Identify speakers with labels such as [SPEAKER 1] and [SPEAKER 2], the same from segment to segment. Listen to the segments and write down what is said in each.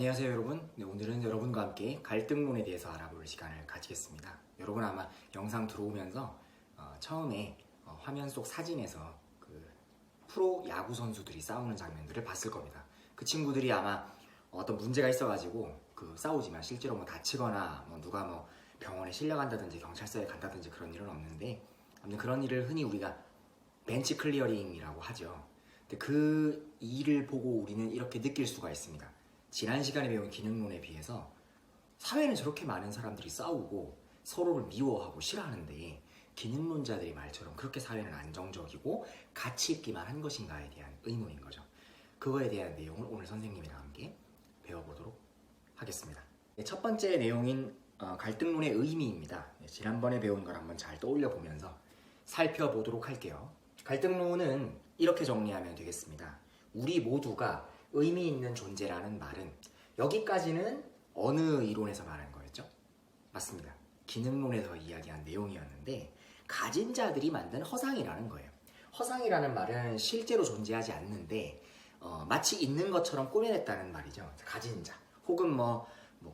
[SPEAKER 1] 안녕하세요 여러분. 오늘은 여러분과 함께 갈등론에 대해서 알아볼 시간을 가지겠습니다. 여러분 아마 영상 들어오면서 처음에 화면 속 사진에서 그 프로 야구 선수들이 싸우는 장면들을 봤을 겁니다. 그 친구들이 아마 어떤 문제가 있어가지고 싸우지만 실제로 다치거나 누가 병원에 실려간다든지 경찰서에 간다든지 그런 일은 없는데, 아무튼 그런 일을 흔히 우리가 벤치 클리어링이라고 하죠. 근데 그 일을 보고 우리는 이렇게 느낄 수가 있습니다. 지난 시간에 배운 기능론에 비해서 사회는 저렇게 많은 사람들이 싸우고 서로를 미워하고 싫어하는데 기능론자들의 말처럼 그렇게 사회는 안정적이고 가치 있기만 한 것인가에 대한 의문인 거죠. 그거에 대한 내용을 오늘 선생님이랑 함께 배워보도록 하겠습니다. 첫 번째 내용인 갈등론의 의미입니다. 지난번에 배운 걸 한번 잘 떠올려 보면서 살펴보도록 할게요. 갈등론은 이렇게 정리하면 되겠습니다. 우리 모두가 의미 있는 존재라는 말은, 여기까지는 어느 이론에서 말한 거였죠? 맞습니다. 기능론에서 이야기한 내용이었는데, 가진 자들이 만든 허상이라는 거예요. 허상이라는 말은 실제로 존재하지 않는데 마치 있는 것처럼 꾸며냈다는 말이죠. 가진 자, 혹은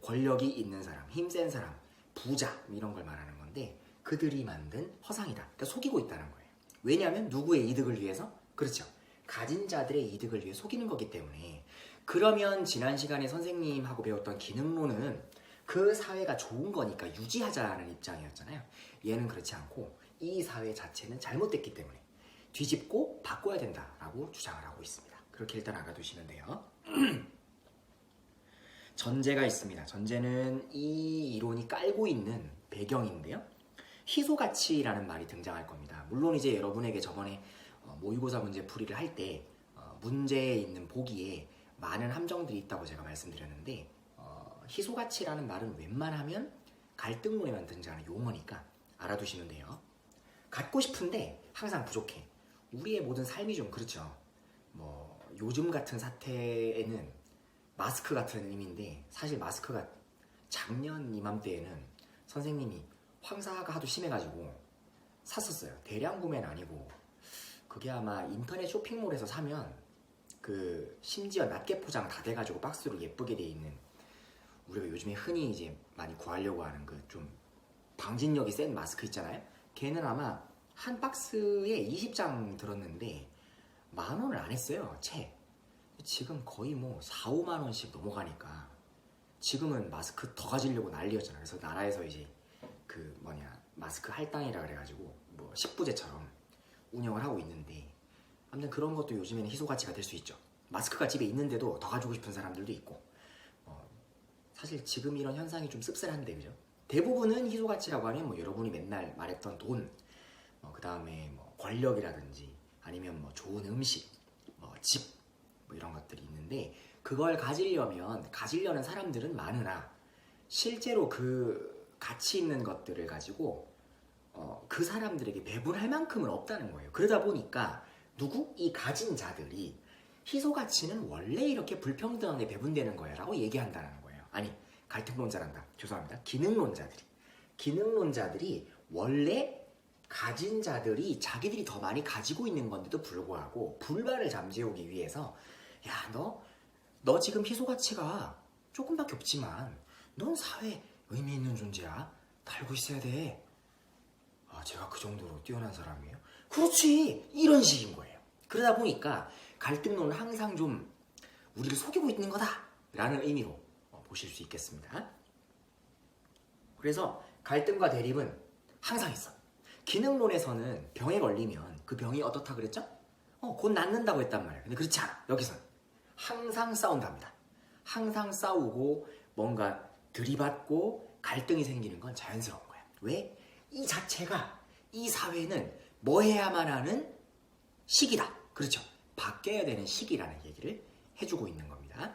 [SPEAKER 1] 권력이 있는 사람, 힘센 사람, 부자 이런 걸 말하는 건데, 그들이 만든 허상이다. 그러니까 속이고 있다는 거예요. 왜냐하면 누구의 이득을 위해서? 그렇죠. 가진 자들의 이득을 위해 속이는 거기 때문에. 그러면 지난 시간에 선생님하고 배웠던 기능론은 그 사회가 좋은 거니까 유지하자는 입장이었잖아요. 얘는 그렇지 않고 이 사회 자체는 잘못됐기 때문에 뒤집고 바꿔야 된다라고 주장을 하고 있습니다. 그렇게 일단 알아두시면 돼요. 전제가 있습니다. 전제는 이 이론이 깔고 있는 배경인데요. 희소가치라는 말이 등장할 겁니다. 물론 이제 여러분에게 저번에 모의고사 문제 풀이를 할 때 문제에 있는 보기에 많은 함정들이 있다고 제가 말씀드렸는데, 희소가치라는 말은 웬만하면 갈등론에만 등장하는 용어니까 알아두시면 돼요. 갖고 싶은데 항상 부족해. 우리의 모든 삶이 좀 그렇죠. 요즘 같은 사태에는 마스크 같은 의미인데, 사실 마스크가 작년 이맘때에는 선생님이 황사가 하도 심해가지고 샀었어요. 대량 구매는 아니고, 그게 아마 인터넷 쇼핑몰에서 사면 심지어 낱개 포장 다 돼가지고 박스로 예쁘게 돼 있는, 우리가 요즘에 흔히 이제 많이 구하려고 하는 좀 방진력이 센 마스크 있잖아요. 걔는 아마 한 박스에 20장 들었는데 10,000원을 안 했어요. 채. 지금 거의 4, 5만 원씩 넘어가니까 지금은 마스크 더 가지려고 난리였잖아요. 그래서 나라에서 이제 마스크 할당이라 그래가지고 10부제처럼 운영을 하고 있는데, 아무튼 그런 것도 요즘에는 희소가치가 될 수 있죠. 마스크가 집에 있는데도 더 가지고 싶은 사람들도 있고, 사실 지금 이런 현상이 좀 씁쓸한데, 그죠? 대부분은 희소가치라고 하면 여러분이 맨날 말했던 돈, 그 다음에 권력이라든지 아니면 좋은 음식, 집, 이런 것들이 있는데, 그걸 가지려는 사람들은 많으나 실제로 그 가치 있는 것들을 가지고 그 사람들에게 배분할 만큼은 없다는 거예요. 그러다 보니까 이 가진 자들이 희소가치는 원래 이렇게 불평등하게 배분되는 거야 라고 얘기한다는 거예요. 아니, 갈등론자란다. 죄송합니다. 기능론자들이 원래 가진 자들이 자기들이 더 많이 가지고 있는 건데도 불구하고 불만을 잠재우기 위해서, 야, 너 지금 희소가치가 조금밖에 없지만 넌 사회에 의미 있는 존재야. 달고 있어야 돼. 제가 그 정도로 뛰어난 사람이에요? 그렇지! 이런 식인 거예요. 그러다 보니까 갈등론은 항상 좀 우리를 속이고 있는 거다 라는 의미로 보실 수 있겠습니다. 그래서 갈등과 대립은 항상 있어. 기능론에서는 병에 걸리면 그 병이 어떻다 그랬죠? 곧 낫는다고 했단 말이에요. 근데 그렇지 않아. 여기서는 항상 싸운답니다. 항상 싸우고 뭔가 들이받고 갈등이 생기는 건 자연스러운 거야. 왜? 이 자체가, 이 사회는 뭐 해야만 하는 시기다. 그렇죠. 바뀌어야 되는 시기라는 얘기를 해주고 있는 겁니다.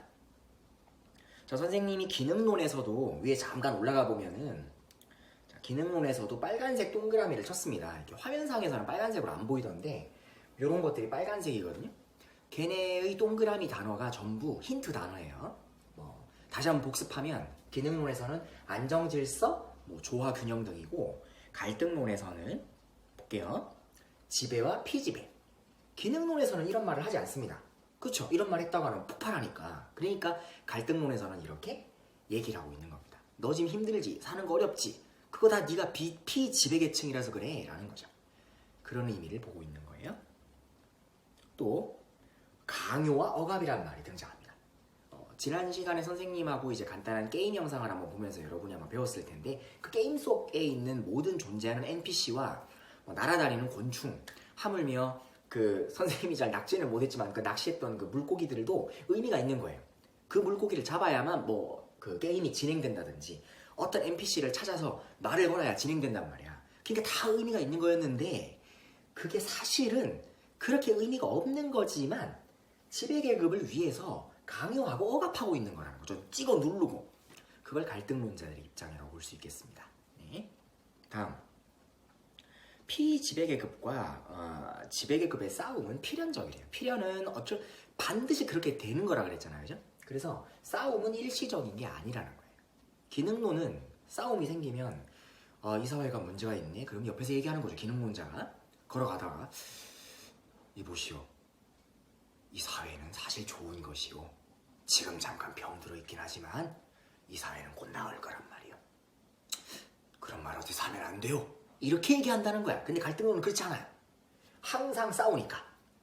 [SPEAKER 1] 자, 선생님이 기능론에서도 위에 잠깐 올라가 보면은, 기능론에서도 빨간색 동그라미를 쳤습니다. 이렇게 화면상에서는 빨간색으로 안 보이던데 이런 것들이 빨간색이거든요. 걔네의 동그라미 단어가 전부 힌트 단어예요. 다시 한번 복습하면, 기능론에서는 안정질서, 조화균형 등이고, 갈등론에서는 볼게요. 지배와 피지배. 기능론에서는 이런 말을 하지 않습니다. 그렇죠? 이런 말 했다고 하면 폭발하니까. 그러니까 갈등론에서는 이렇게 얘기를 하고 있는 겁니다. 너 지금 힘들지? 사는 거 어렵지? 그거 다 네가 피지배계층이라서 그래 라는 거죠. 그런 의미를 보고 있는 거예요. 또 강요와 억압이라는 말이 등장합니다. 지난 시간에 선생님하고 이제 간단한 게임 영상을 한번 보면서 여러분이 아마 배웠을 텐데 그 게임 속에 있는 모든 존재하는 NPC와 날아다니는 곤충, 하물며 그 선생님이 잘 낚시는 못했지만 그 낚시했던 그 물고기들도 의미가 있는 거예요. 그 물고기를 잡아야만 뭐 그 게임이 진행된다든지 어떤 NPC를 찾아서 말을 걸어야 진행된단 말이야. 그러니까 다 의미가 있는 거였는데 그게 사실은 그렇게 의미가 없는 거지만 지배계급을 위해서 강요하고 억압하고 있는 거라는 거죠. 찍어 누르고. 그걸 갈등론자들의 입장이라고 볼 수 있겠습니다. 네. 다음. 피지배계급과 지배계급의 싸움은 필연적이래요. 필연은 반드시 그렇게 되는 거라 그랬잖아요. 그죠? 그래서 싸움은 일시적인 게 아니라는 거예요. 기능론은 싸움이 생기면 이 사회가 문제가 있네. 그럼 옆에서 얘기하는 거죠. 기능론자가 걸어가다가 이보시오. 이 사회는 사실 좋은 것이오. 지금 잠깐 병들어 있긴 하지만 이 사회는 곧 나을 거란 말이오. 그런 말 어디서 하면 안 돼요. 이렇게 얘기한다는 거야. 근데 갈등론은 그렇지 않아요. 항상 싸우니까.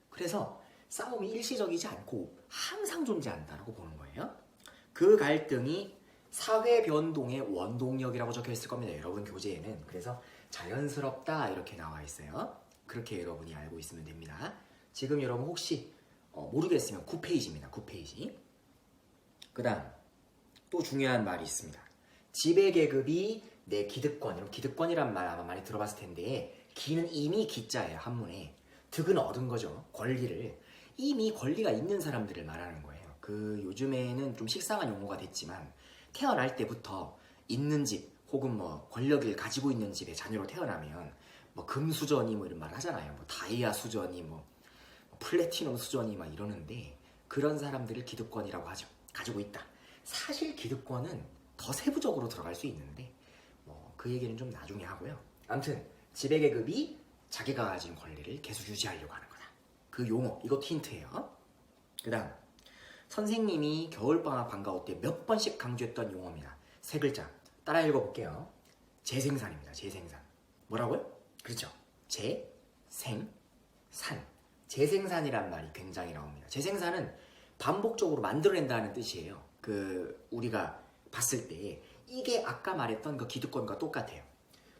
[SPEAKER 1] 그래서 싸움이 일시적이지 않고 항상 존재한다고 보는 거예요. 그 갈등이 사회 변동의 원동력이라고 적혀 있을 겁니다. 여러분 교재에는. 그래서 자연스럽다 이렇게 나와 있어요. 그렇게 여러분이 알고 있으면 됩니다. 지금 여러분 혹시 모르겠으면 9페이지입니다. 9페이지. 그 다음 또 중요한 말이 있습니다. 지배계급이 내 기득권, 이런 기득권이란 말 아마 많이 들어봤을 텐데 기는 이미 기자예요. 한문에. 득은 얻은 거죠. 권리를. 이미 권리가 있는 사람들을 말하는 거예요. 그 요즘에는 좀 식상한 용어가 됐지만 태어날 때부터 있는 집 혹은 뭐 권력을 가지고 있는 집의 자녀로 태어나면 뭐 금수저니 뭐 이런 말 하잖아요. 뭐 다이아 수저니 뭐 플래티넘 수저니 막 이러는데 그런 사람들을 기득권이라고 하죠. 가지고 있다. 사실 기득권은 더 세부적으로 들어갈 수 있는데 그 얘기는 좀 나중에 하고요. 아무튼 지배계급이 자기가 가진 권리를 계속 유지하려고 하는 거다. 그 용어, 이것도 힌트예요. 그 다음 선생님이 겨울방학 방과후 때 몇 번씩 강조했던 용어입니다. 세 글자 따라 읽어볼게요. 재생산입니다. 재생산. 뭐라고요? 그렇죠. 재생산. 재생산이란 말이 굉장히 나옵니다. 재생산은 반복적으로 만들어낸다는 뜻이에요. 우리가 봤을 때 이게 아까 말했던 그 기득권과 똑같아요.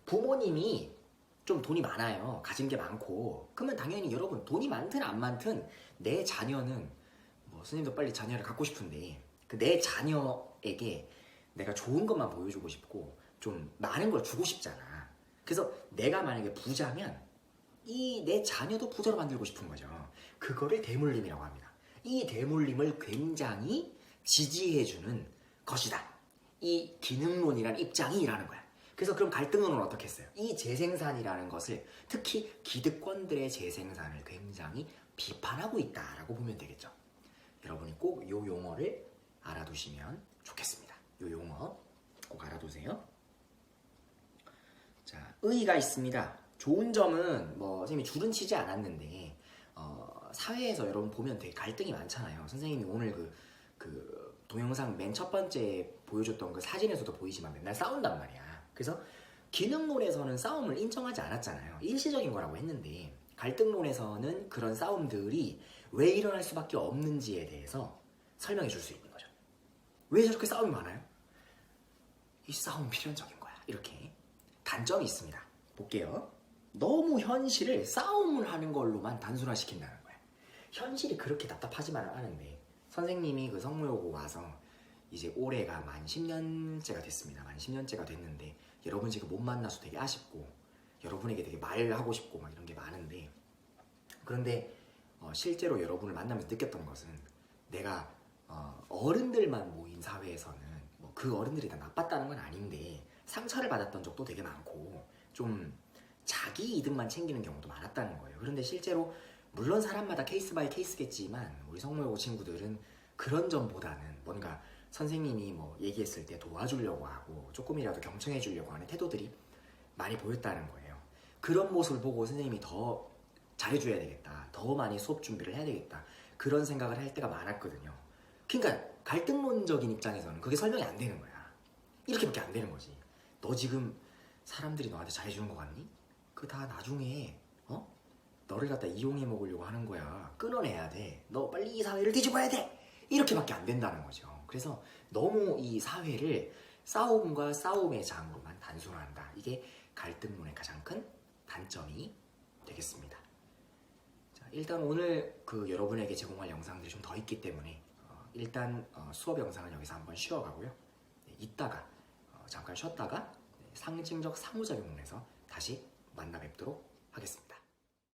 [SPEAKER 1] 부모님이 좀 돈이 많아요. 가진 게 많고. 그러면 당연히 여러분 돈이 많든 안 많든 내 자녀는 선생님도 빨리 자녀를 갖고 싶은데 내 자녀에게 내가 좋은 것만 보여주고 싶고 좀 많은 걸 주고 싶잖아. 그래서 내가 만약에 부자면 이 내 자녀도 부자로 만들고 싶은 거죠. 그거를 대물림이라고 합니다. 이 대물림을 굉장히 지지해주는 것이다. 이 기능론이라는 입장이 일하는 거야. 그래서 그럼 갈등론은 어떻게 했어요? 이 재생산이라는 것을 특히 기득권들의 재생산을 굉장히 비판하고 있다라고 보면 되겠죠. 여러분이 꼭 이 용어를 알아두시면 좋겠습니다. 이 용어 꼭 알아두세요. 자, 의의가 있습니다. 좋은 점은 선생님이 줄은 치지 않았는데 사회에서 여러분 보면 되게 갈등이 많잖아요. 선생님이 오늘 그 동영상 맨 첫 번째 보여줬던 그 사진에서도 보이지만 맨날 싸운단 말이야. 그래서 기능론에서는 싸움을 인정하지 않았잖아요. 일시적인 거라고 했는데 갈등론에서는 그런 싸움들이 왜 일어날 수밖에 없는지에 대해서 설명해 줄 수 있는 거죠. 왜 저렇게 싸움이 많아요? 이 싸움은 필연적인 거야. 이렇게 단점이 있습니다. 볼게요. 너무 현실을 싸움을 하는 걸로만 단순화시킨다는 거야. 현실이 그렇게 답답하지만 않은데 선생님이 그 성모여고 와서 이제 올해가 만 10년째가 됐습니다. 만 10년째가 됐는데 여러분 지금 못 만나서 되게 아쉽고 여러분에게 되게 말하고 싶고 막 이런 게 많은데 그런데 실제로 여러분을 만나면서 느꼈던 것은 내가 어른들만 모인 사회에서는 그 어른들이 다 나빴다는 건 아닌데 상처를 받았던 적도 되게 많고 좀 자기 이득만 챙기는 경우도 많았다는 거예요. 그런데 실제로 물론 사람마다 케이스 바이 케이스겠지만 우리 성모여고 친구들은 그런 점보다는 뭔가 선생님이 얘기했을 때 도와주려고 하고 조금이라도 경청해 주려고 하는 태도들이 많이 보였다는 거예요. 그런 모습을 보고 선생님이 더 잘해줘야 되겠다. 더 많이 수업 준비를 해야 되겠다. 그런 생각을 할 때가 많았거든요. 그러니까 갈등론적인 입장에서는 그게 설명이 안 되는 거야. 이렇게밖에 안 되는 거지. 너 지금 사람들이 너한테 잘해주는 거 같니? 그 다 나중에 너를 갖다 이용해 먹으려고 하는 거야. 끊어내야 돼. 너 빨리 이 사회를 뒤집어야 돼. 이렇게밖에 안 된다는 거죠. 그래서 너무 이 사회를 싸움과 싸움의 장으로만 단순화한다. 이게 갈등론의 가장 큰 단점이 되겠습니다. 자, 일단 오늘 여러분에게 제공할 영상들이 좀 더 있기 때문에 일단 수업 영상은 여기서 한번 쉬어가고요. 네, 이따가 잠깐 쉬었다가 상징적 상호작용론에서 다시 만나 뵙도록 하겠습니다.